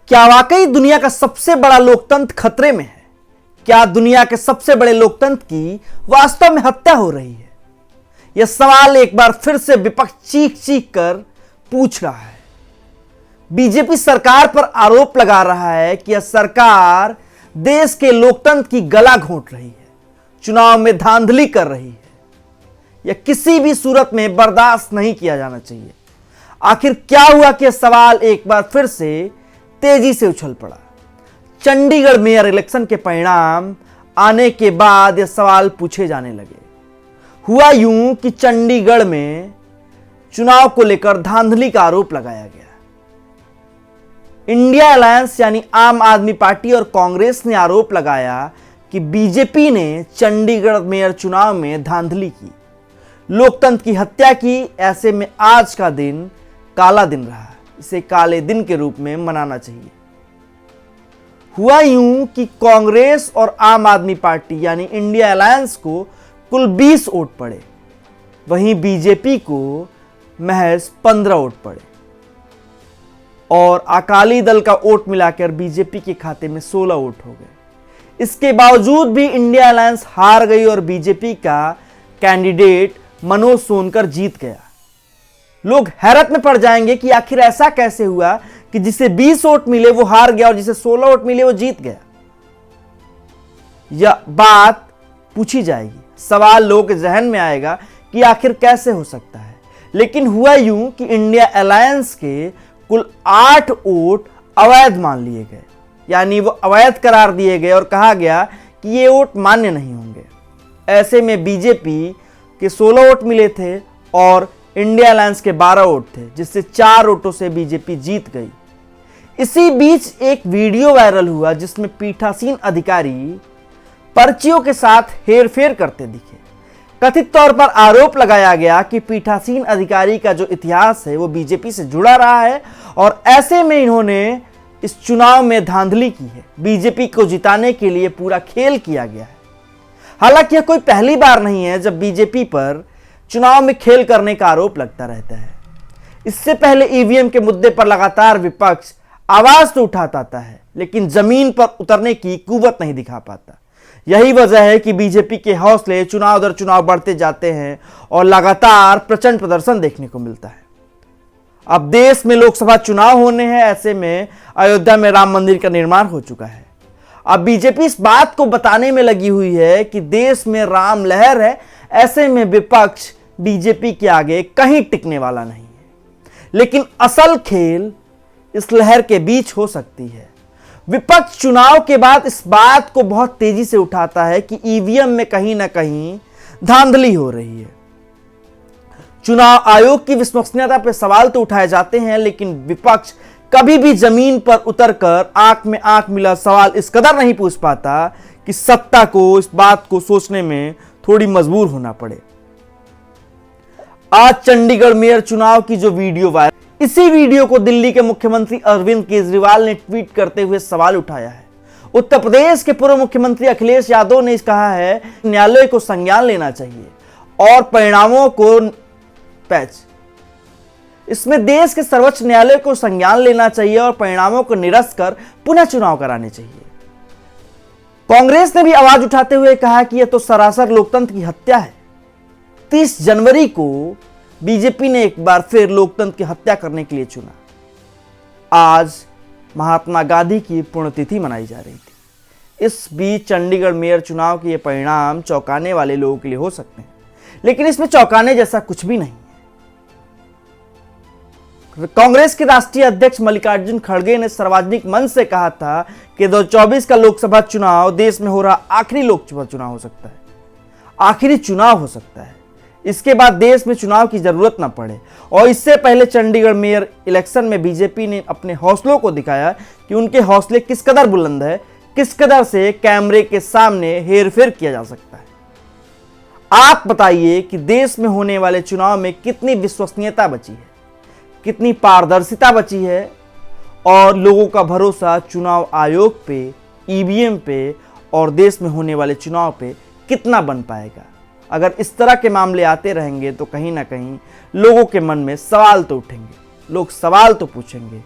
क्या वाकई दुनिया का सबसे बड़ा लोकतंत्र खतरे में है? क्या दुनिया के सबसे बड़े लोकतंत्र की वास्तव में हत्या हो रही है? यह सवाल एक बार फिर से विपक्ष चीख चीख कर पूछ रहा है। बीजेपी सरकार पर आरोप लगा रहा है कि यह सरकार देश के लोकतंत्र की गला घोंट रही है, चुनाव में धांधली कर रही है। यह किसी भी सूरत में बर्दाश्त नहीं किया जाना चाहिए। आखिर क्या हुआ कि यह सवाल एक बार फिर से तेजी से उछल पड़ा। चंडीगढ़ मेयर इलेक्शन के परिणाम आने के बाद यह सवाल पूछे जाने लगे। हुआ यूं कि चंडीगढ़ में चुनाव को लेकर धांधली का आरोप लगाया गया। इंडिया अलायंस यानी आम आदमी पार्टी और कांग्रेस ने आरोप लगाया कि बीजेपी ने चंडीगढ़ मेयर चुनाव में धांधली की, लोकतंत्र की हत्या की। ऐसे में आज का दिन काला दिन रहा। इसे काले दिन के रूप में मनाना चाहिए। हुआ यूं कि कांग्रेस और आम आदमी पार्टी यानी इंडिया अलायंस को कुल 20 वोट पड़े, वहीं बीजेपी को महज 15 वोट पड़े और अकाली दल का वोट मिलाकर बीजेपी के खाते में 16 वोट हो गए। इसके बावजूद भी इंडिया अलायंस हार गई और बीजेपी का कैंडिडेट मनोज सोनकर जीत गया। लोग हैरत में पड़ जाएंगे कि आखिर ऐसा कैसे हुआ कि जिसे 20 वोट मिले वो हार गया और जिसे 16 वोट मिले वो जीत गया। यह बात पूछी जाएगी, सवाल लोगों के जहन में आएगा कि आखिर कैसे हो सकता है। लेकिन हुआ यूं कि इंडिया अलायंस के कुल 8 वोट अवैध मान लिए गए, यानी वो अवैध करार दिए गए और कहा गया कि ये वोट मान्य नहीं होंगे। ऐसे में बीजेपी के 16 वोट मिले थे और इंडिया अलायंस के 12 वोट थे, जिससे 4 वोटों से बीजेपी जीत गई। इसी बीच एक वीडियो वायरल हुआ जिसमें पीठासीन अधिकारी पर्चियों के साथ हेरफेर करते दिखे। कथित तौर पर आरोप लगाया गया कि पीठासीन अधिकारी का जो इतिहास है वो बीजेपी से जुड़ा रहा है और ऐसे में इन्होंने इस चुनाव में धांधली की है। बीजेपी को जिताने के लिए पूरा खेल किया गया है। हालांकि यह कोई पहली बार नहीं है जब बीजेपी पर चुनाव में खेल करने का आरोप लगता रहता है। इससे पहले ईवीएम के मुद्दे पर लगातार विपक्ष आवाज तो उठाता आता है, लेकिन जमीन पर उतरने की कुव्वत नहीं दिखा पाता। यही वजह है कि बीजेपी के हौसले चुनाव दर चुनाव बढ़ते जाते हैं और लगातार प्रचंड प्रदर्शन देखने को मिलता है। अब देश में लोकसभा चुनाव होने हैं, ऐसे में अयोध्या में राम मंदिर का निर्माण हो चुका है। अब बीजेपी इस बात को बताने में लगी हुई है कि देश में राम लहर है। ऐसे में विपक्ष बीजेपी के आगे कहीं टिकने वाला नहीं है। लेकिन असल खेल इस लहर के बीच हो सकती है। विपक्ष चुनाव के बाद इस बात को बहुत तेजी से उठाता है कि ईवीएम में कहीं ना कहीं धांधली हो रही है। चुनाव आयोग की विश्वसनीयता पर सवाल तो उठाए जाते हैं, लेकिन विपक्ष कभी भी जमीन पर उतरकर आंख में आंख मिला सवाल इस कदर नहीं पूछ पाता कि सत्ता को इस बात को सोचने में थोड़ी मजबूर होना पड़े। आज चंडीगढ़ मेयर चुनाव की जो वीडियो वायरल, इसी वीडियो को दिल्ली के मुख्यमंत्री अरविंद केजरीवाल ने ट्वीट करते हुए सवाल उठाया है। उत्तर प्रदेश के पूर्व मुख्यमंत्री अखिलेश यादव ने कहा है न्यायालय को संज्ञान लेना चाहिए और परिणामों को इसमें देश के सर्वोच्च न्यायालय को संज्ञान लेना चाहिए और परिणामों को निरस्त कर पुनः चुनाव कराने चाहिए। कांग्रेस ने भी आवाज उठाते हुए कहा कि यह तो सरासर लोकतंत्र की हत्या है। 30 जनवरी को बीजेपी ने एक बार फिर लोकतंत्र की हत्या करने के लिए चुना। आज महात्मा गांधी की पुण्यतिथि मनाई जा रही थी। इस बीच चंडीगढ़ मेयर चुनाव के ये परिणाम चौंकाने वाले लोगों के लिए हो सकते हैं, लेकिन इसमें चौंकाने जैसा कुछ भी नहीं है। कांग्रेस के राष्ट्रीय अध्यक्ष मल्लिकार्जुन खड़गे ने सार्वजनिक मंच से कहा था कि 2024 का लोकसभा चुनाव देश में हो रहा आखिरी लोकसभा चुनाव हो सकता है, आखिरी चुनाव हो सकता है। इसके बाद देश में चुनाव की जरूरत न पड़े। और इससे पहले चंडीगढ़ मेयर इलेक्शन में बीजेपी ने अपने हौसलों को दिखाया कि उनके हौसले किस कदर बुलंद है, किस कदर से कैमरे के सामने हेरफेर किया जा सकता है। आप बताइए कि देश में होने वाले चुनाव में कितनी विश्वसनीयता बची है, कितनी पारदर्शिता बची है और लोगों का भरोसा चुनाव आयोग पे, ईवीएम पे और देश में होने वाले चुनाव पे कितना बन पाएगा। अगर इस तरह के मामले आते रहेंगे तो कहीं ना कहीं लोगों के मन में सवाल तो उठेंगे, लोग सवाल तो पूछेंगे।